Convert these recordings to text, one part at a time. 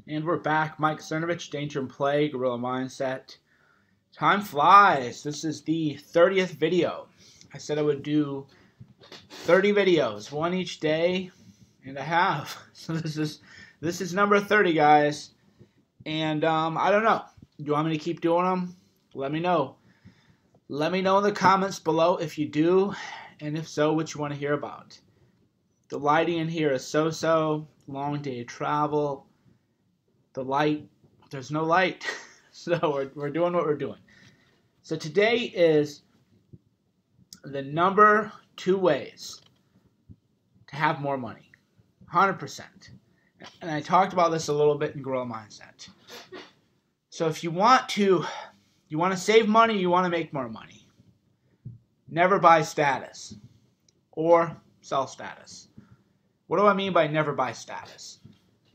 And we're back. Mike Cernovich, Danger and Play, Gorilla Mindset. Time flies. This is the 30th video. I said I would do 30 videos, one each day, and I have. So this is number 30, guys. And I don't know. Do you want me to keep doing them? Let me know. Let me know in the comments below if you do, and if so, what you want to hear about. The lighting in here is so-so. Long day of travel. The light, there's no light. So we're doing what we're doing. So today is the number 2 ways to have more money. 100%. And I talked about this a little bit in Gorilla Mindset. So if you want to save money, you want to make more money. Never buy status or sell status. What do I mean by never buy status?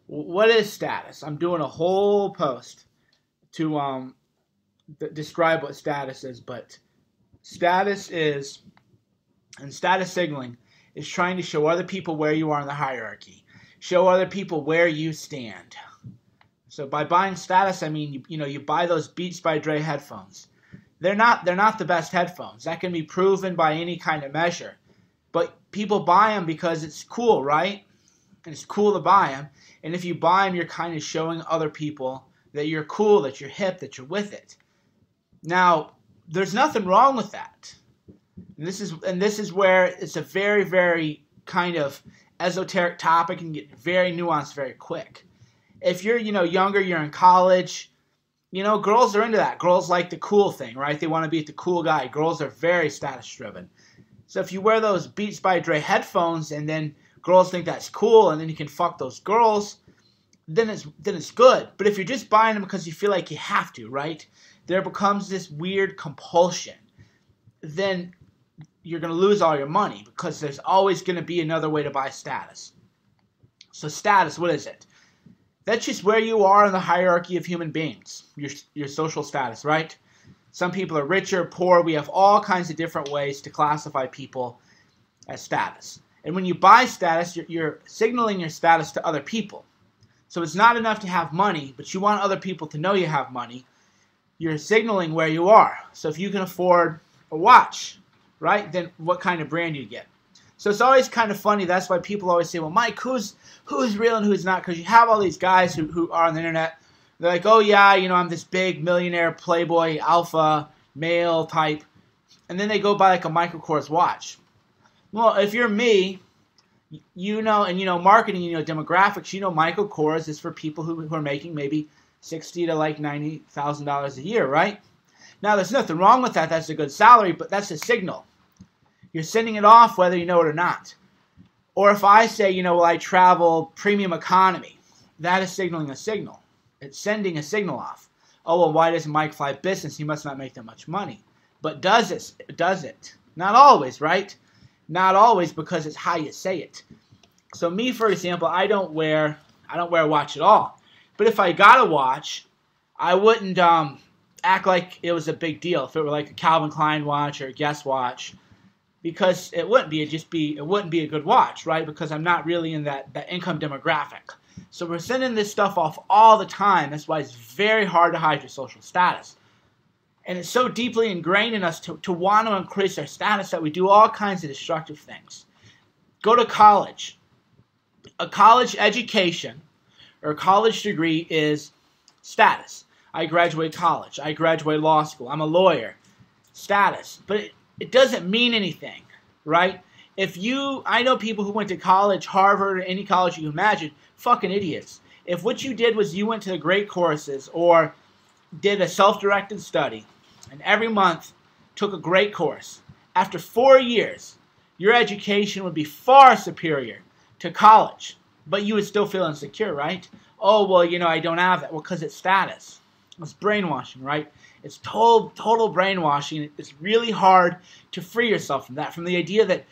What is status? I'm doing a whole post to describe what status is, but status is, and status signaling is trying to show other people where you are in the hierarchy, show other people where you stand. So by buying status, I mean you buy those Beats by Dre headphones. They're not the best headphones. That can be proven by any kind of measure, but people buy them because it's cool, right? And it's cool to buy them. And if you buy them, you're kind of showing other people that you're cool, that you're hip, that you're with it. Now, there's nothing wrong with that. And this is where it's a very, very kind of esoteric topic and get very nuanced very quick. If you're, younger, you're in college, girls are into that. Girls like the cool thing, right? They want to be the cool guy. Girls are very status driven. So if you wear those Beats by Dre headphones and then girls think that's cool and then you can fuck those girls, then it's good. But if you're just buying them because you feel like you have to, right? There becomes this weird compulsion. Then you're going to lose all your money because there's always going to be another way to buy status. So status, what is it? That's just where you are in the hierarchy of human beings, your social status, right? Some people are richer, poor. We have all kinds of different ways to classify people as status. And when you buy status, you're signaling your status to other people. So it's not enough to have money, but you want other people to know you have money. You're signaling where you are. So if you can afford a watch, right, then what kind of brand do you get? So it's always kind of funny. That's why people always say, well, Mike, who's real and who's not? Because you have all these guys who are on the internet. They're like, oh, yeah, I'm this big millionaire, playboy, alpha, male type. And then they go buy like a Michael Kors watch. Well, if you're me, and marketing, demographics, Michael Kors is for people who are making maybe $60,000 to like $90,000 a year, right? Now, there's nothing wrong with that. That's a good salary, but that's a signal. You're sending it off whether you know it or not. Or if I say, I travel premium economy, that is signaling a signal. It's sending a signal off. Oh, well, why doesn't Mike fly business? He must not make that much money. But does it? Not always, right? Not always, because it's how you say it. So me, for example, I don't wear a watch at all. But if I got a watch, I wouldn't act like it was a big deal if it were like a Calvin Klein watch or a Guess watch, because it wouldn't be. It wouldn't be a good watch, right? Because I'm not really in that income demographic. So we're sending this stuff off all the time. That's why it's very hard to hide your social status. And it's so deeply ingrained in us to want to increase our status that we do all kinds of destructive things. Go to college. A college education or a college degree is status. I graduate college. I graduate law school. I'm a lawyer. Status. But it doesn't mean anything, right? I know people who went to college, Harvard, or any college you can imagine, fucking idiots. If what you did was you went to the great courses or did a self-directed study and every month took a great course, after 4 years, your education would be far superior to college, but you would still feel insecure, right? Oh, well, I don't have that. Well, because it's status. It's brainwashing, right? It's total brainwashing. It's really hard to free yourself from that, from the idea that,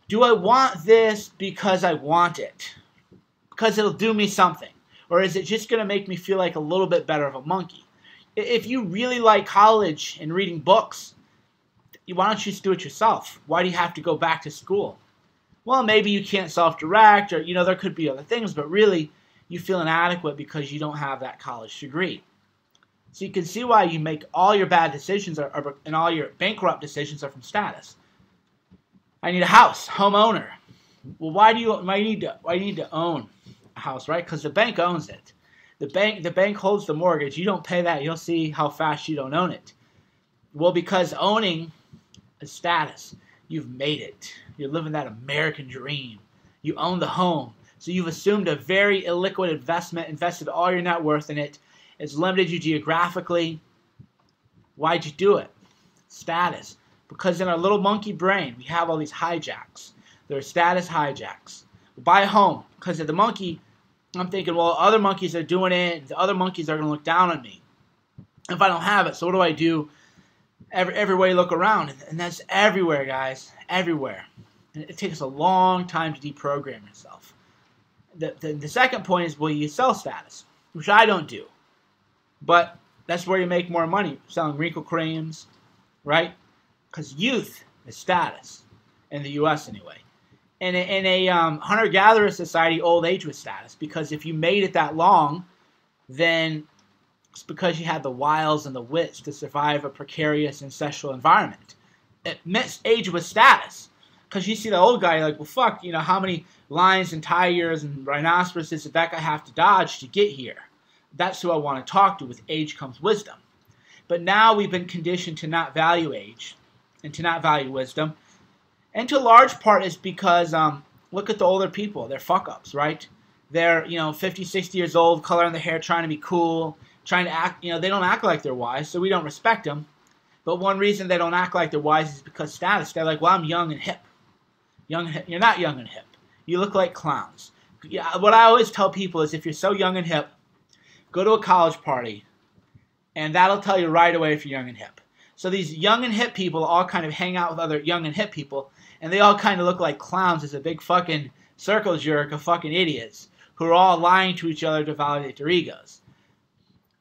do I want this because I want it? Because it'll do me something? Or is it just going to make me feel like a little bit better of a monkey? If you really like college and reading books, why don't you just do it yourself? Why do you have to go back to school? Well, maybe you can't self-direct, or, there could be other things, but really, you feel inadequate because you don't have that college degree. So you can see why you make all your bad decisions and all your bankrupt decisions are from status. I need a house, homeowner. Well, why do you need to own a house, right? Because the bank owns it. The bank holds the mortgage. You don't pay that. You'll see how fast you don't own it. Well, because owning is status. You've made it. You're living that American dream. You own the home. So you've assumed a very illiquid investment, invested all your net worth in it. It's limited you geographically. Why'd you do it? Status. Because in our little monkey brain, we have all these hijacks. They're status hijacks. Buy a home. Because of the monkey, I'm thinking, well, other monkeys are doing it. The other monkeys are going to look down on me if I don't have it. So what do I do? Everywhere you look around. And that's everywhere, guys. Everywhere. And it takes a long time to deprogram yourself. The second point is, well, you sell status, which I don't do. But that's where you make more money, selling wrinkle creams, right? Because youth is status, in the U.S. anyway. In a hunter-gatherer society, old age was status, because if you made it that long, then it's because you had the wiles and the wits to survive a precarious ancestral environment. It meant age was status. Because you see the old guy, you're like, well, fuck, how many lions and tigers and rhinoceroses did that guy have to dodge to get here? That's who I want to talk to. With age comes wisdom. But now we've been conditioned to not value age and to not value wisdom. And to a large part is because, look at the older people. They're fuck-ups, right? They're, 50, 60 years old, coloring their hair, trying to be cool, trying to act, they don't act like they're wise, so we don't respect them. But one reason they don't act like they're wise is because status. They're like, well, I'm young and hip. You're not young and hip. You look like clowns. Yeah, what I always tell people is if you're so young and hip, go to a college party, and that'll tell you right away if you're young and hip. So these young and hip people all kind of hang out with other young and hip people, and they all kind of look like clowns as a big fucking circle jerk of fucking idiots who are all lying to each other to validate their egos.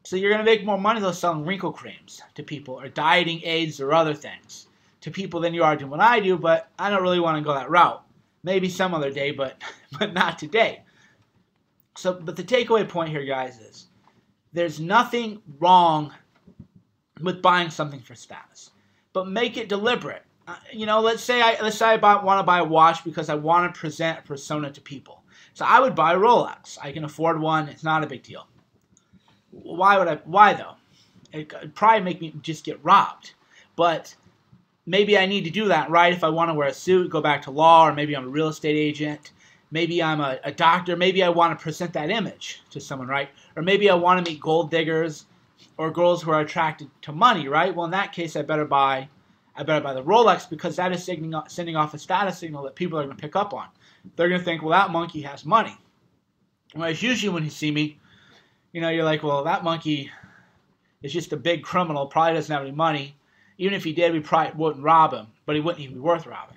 So you're going to make more money though selling wrinkle creams to people or dieting aids or other things to people than you are doing what I do, but I don't really want to go that route. Maybe some other day, but not today. So, but the takeaway point here, guys, is there's nothing wrong with buying something for status, but make it deliberate. Let's say I want to buy a watch because I want to present a persona to people. So I would buy a Rolex. I can afford one. It's not a big deal. Why though? It'd probably make me just get robbed. But maybe I need to do that, right? If I want to wear a suit, go back to law, or maybe I'm a real estate agent. Maybe I'm a doctor. Maybe I want to present that image to someone, right? Or maybe I want to meet gold diggers or girls who are attracted to money, right? Well, in that case, I better buy the Rolex because that is sending off a status signal that people are going to pick up on. They're going to think, well, that monkey has money. Whereas usually when you see me, you're like, well, that monkey is just a big criminal, probably doesn't have any money. Even if he did, we probably wouldn't rob him, but he wouldn't even be worth robbing.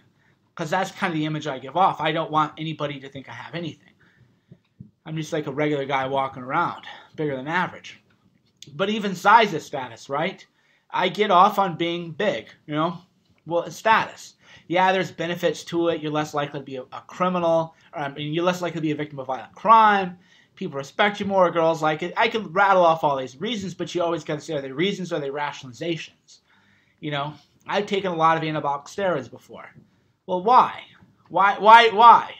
Because that's kind of the image I give off. I don't want anybody to think I have anything. I'm just like a regular guy walking around, bigger than average. But even size is status, right? I get off on being big, Well, it's status. Yeah, there's benefits to it. You're less likely to be a criminal. You're less likely to be a victim of violent crime. People respect you more. Girls like it. I can rattle off all these reasons, but you always got to say, are they reasons or are they rationalizations? I've taken a lot of anabolic steroids before. Well, why? Why?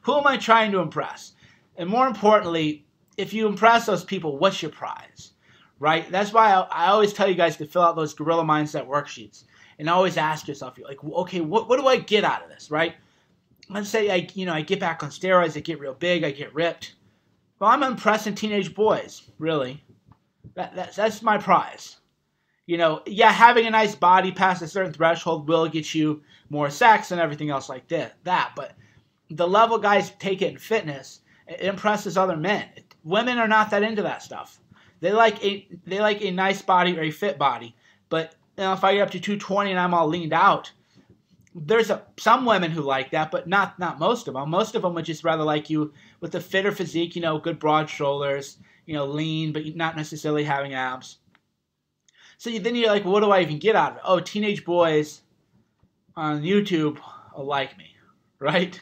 Who am I trying to impress? And more importantly, if you impress those people, what's your prize? Right? That's why I always tell you guys to fill out those Gorilla Mindset worksheets. And always ask yourself, you're like, okay, what do I get out of this, right? Let's say I get back on steroids, I get real big, I get ripped. Well, I'm impressing teenage boys, really. That's my prize. Yeah, having a nice body past a certain threshold will get you more sex and everything else like that. But the level guys take it in fitness, it impresses other men. Women are not that into that stuff. They like a nice body or a fit body. But if I get up to 220 and I'm all leaned out, there's some women who like that, but not most of them. Most of them would just rather like you with a fitter physique, good broad shoulders, lean, but not necessarily having abs. So then you're like, well, what do I even get out of it? Oh, teenage boys on YouTube will like me, right?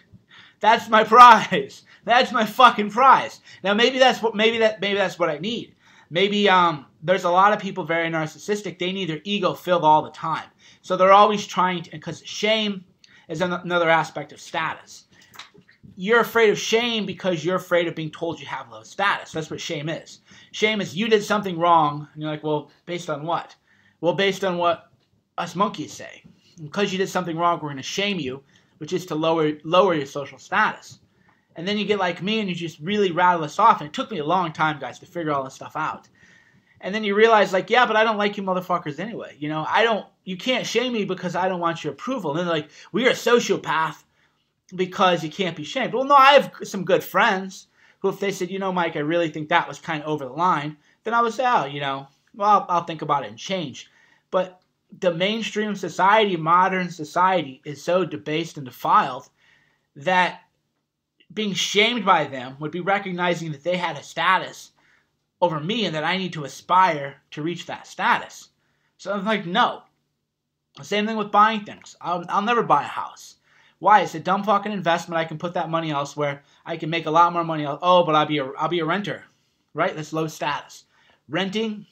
That's my prize. That's my fucking prize. Now maybe that's what I need. Maybe there's a lot of people very narcissistic. They need their ego filled all the time. So they're always trying to, because shame is another aspect of status. You're afraid of shame because you're afraid of being told you have low status. That's what shame is. Shame is you did something wrong, and you're like, well, based on what? Well, based on what us monkeys say. Because you did something wrong, we're going to shame you, which is to lower your social status. And then you get like me and you just really rattle us off. And it took me a long time, guys, to figure all this stuff out. And then you realize, like, yeah, but I don't like you motherfuckers anyway. You know, you can't shame me because I don't want your approval. And then they're like, well, you're a sociopath because you can't be shamed. Well, no, I have some good friends who, if they said, you know, Mike, I really think that was kind of over the line, then I would say, oh, you know, well, I'll think about it and change. But the mainstream society, modern society, is so debased and defiled that being shamed by them would be recognizing that they had a status over me and that I need to aspire to reach that status. So I'm like, no. Same thing with buying things. I'll never buy a house. Why? It's a dumb fucking investment. I can put that money elsewhere. I can make a lot more money. Oh, but I'll be a renter, right? That's low status. Renting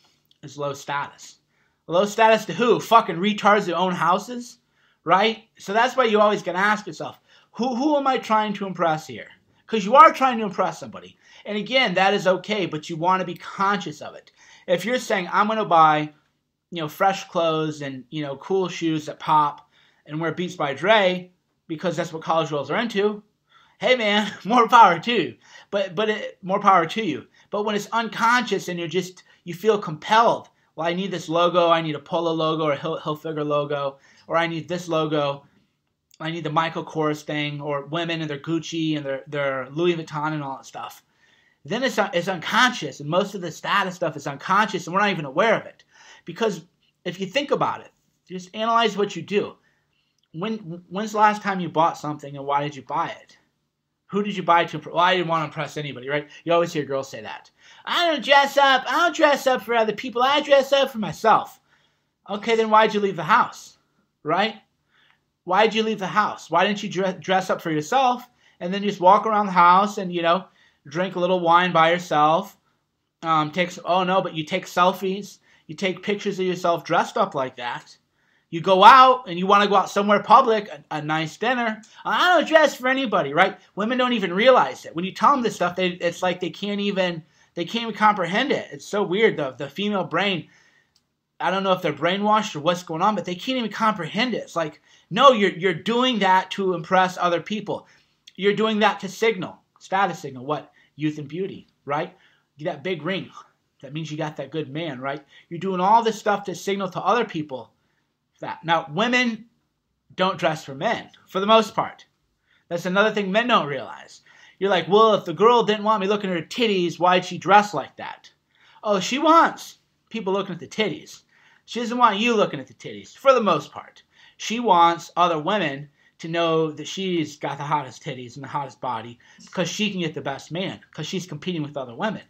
is low status. Low status to who? Fucking retards who own houses, right? So that's why you always gotta ask yourself, who am I trying to impress here? Because you are trying to impress somebody. And again, that is okay, but you want to be conscious of it. If you're saying, I'm going to buy, you know, fresh clothes and, you know, cool shoes that pop and wear Beats by Dre because that's what college girls are into, hey man, more power to you. More power to you. But when it's unconscious and you feel compelled, well, I need this logo, I need a Polo logo or a Hilfiger logo, or I need this logo, I need the Michael Kors thing, or women and their Gucci and their Louis Vuitton and all that stuff. Then it's unconscious, and most of the status stuff is unconscious, and we're not even aware of it. Because if you think about it, just analyze what you do. When's the last time you bought something, and why did you buy it? Who did you buy to? Well, I didn't want to impress anybody, right? You always hear girls say that. I don't dress up for other people. I dress up for myself. Okay, then why'd you leave the house, right? Why'd you leave the house? Why didn't you dress up for yourself and then just walk around the house and, you know, drink a little wine by yourself? But you take selfies. You take pictures of yourself dressed up like that. You go out and you want to go out somewhere public, a nice dinner. I don't dress for anybody, right? Women don't even realize it. When you tell them this stuff, it's like they can't even comprehend it. It's so weird. The female brain, I don't know if they're brainwashed or what's going on, but they can't even comprehend it. It's like, no, you're doing that to impress other people. You're doing that to signal, status signal, what? Youth and beauty, right? You get that big ring. That means you got that good man, right? You're doing all this stuff to signal to other people that. Now, women don't dress for men, for the most part. That's another thing men don't realize. You're like, well, if the girl didn't want me looking at her titties, why'd she dress like that? Oh, she wants people looking at the titties. She doesn't want you looking at the titties, for the most part. She wants other women to know that she's got the hottest titties and the hottest body because she can get the best man, because she's competing with other women.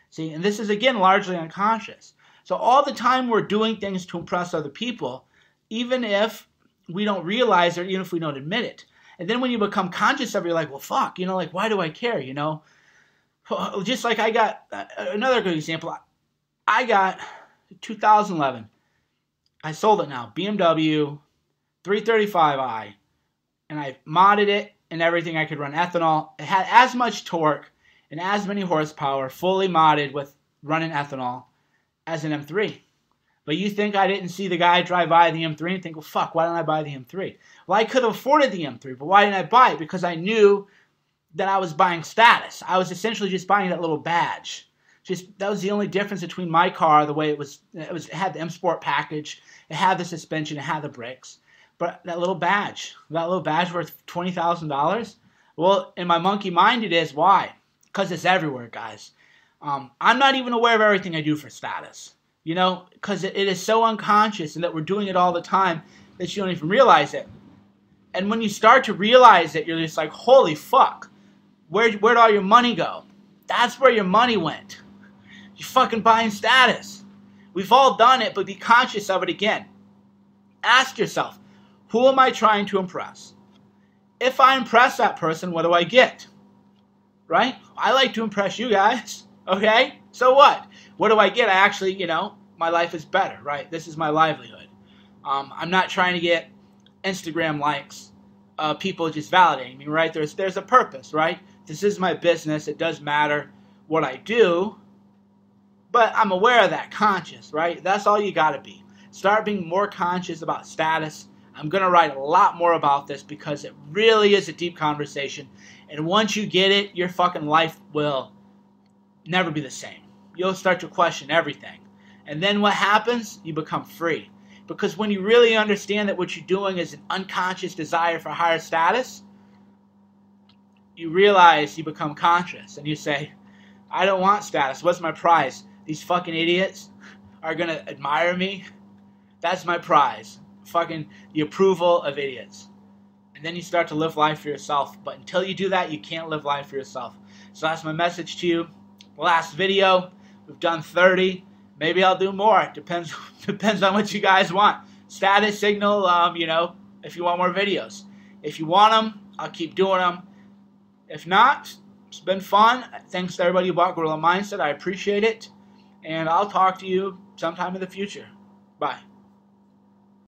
See, and this is, again, largely unconscious. So all the time we're doing things to impress other people, even if we don't realize it, or even if we don't admit it. And then when you become conscious of it, you're like, well, fuck, you know, like, why do I care, you know? Just like I got, another good example, I got 2011. I sold it now, BMW 335i, and I modded it and everything. I could run ethanol. It had as much torque and as many horsepower, fully modded with running ethanol, as an M3. But you think I didn't see the guy drive by the M3 and think, well, fuck, why didn't I buy the M3? Well, I could have afforded the M3, but why didn't I buy it? Because I knew that I was buying status. I was essentially just buying that little badge. That was the only difference between my car, the way it had the M Sport package, it had the suspension, it had the brakes. But that little badge worth $20,000? Well, in my monkey mind it is. Why? Because it's everywhere, guys. I'm not even aware of everything I do for status. You know, because it is so unconscious and that we're doing it all the time that you don't even realize it. And when you start to realize it, you're just like, holy fuck, where'd all your money go? That's where your money went. You're fucking buying status. We've all done it, but be conscious of it again. Ask yourself, who am I trying to impress? if I impress that person, what do I get? Right? I like to impress you guys. Okay? So what? What do I get? I actually, my life is better, right? This is my livelihood. I'm not trying to get Instagram likes, people just validating me, right? There's a purpose, right? This is my business. It does matter what I do, but I'm aware of that, conscious, right? That's all you got to be. Start being more conscious about status. I'm going to write a lot more about this because it really is a deep conversation. And once you get it, your fucking life will never be the same. You'll start to question everything. And then what happens? You become free. Because when you really understand that what you're doing is an unconscious desire for higher status, you realize you become conscious and you say, I don't want status. What's my prize? These fucking idiots are going to admire me. That's my prize. Fucking the approval of idiots. And then you start to live life for yourself. But until you do that, you can't live life for yourself. So that's my message to you. Last video, we've done 30. Maybe I'll do more. It depends on what you guys want. Status signal, if you want more videos. If you want them, I'll keep doing them. If not, it's been fun. Thanks to everybody who bought Gorilla Mindset. I appreciate it. And I'll talk to you sometime in the future. Bye.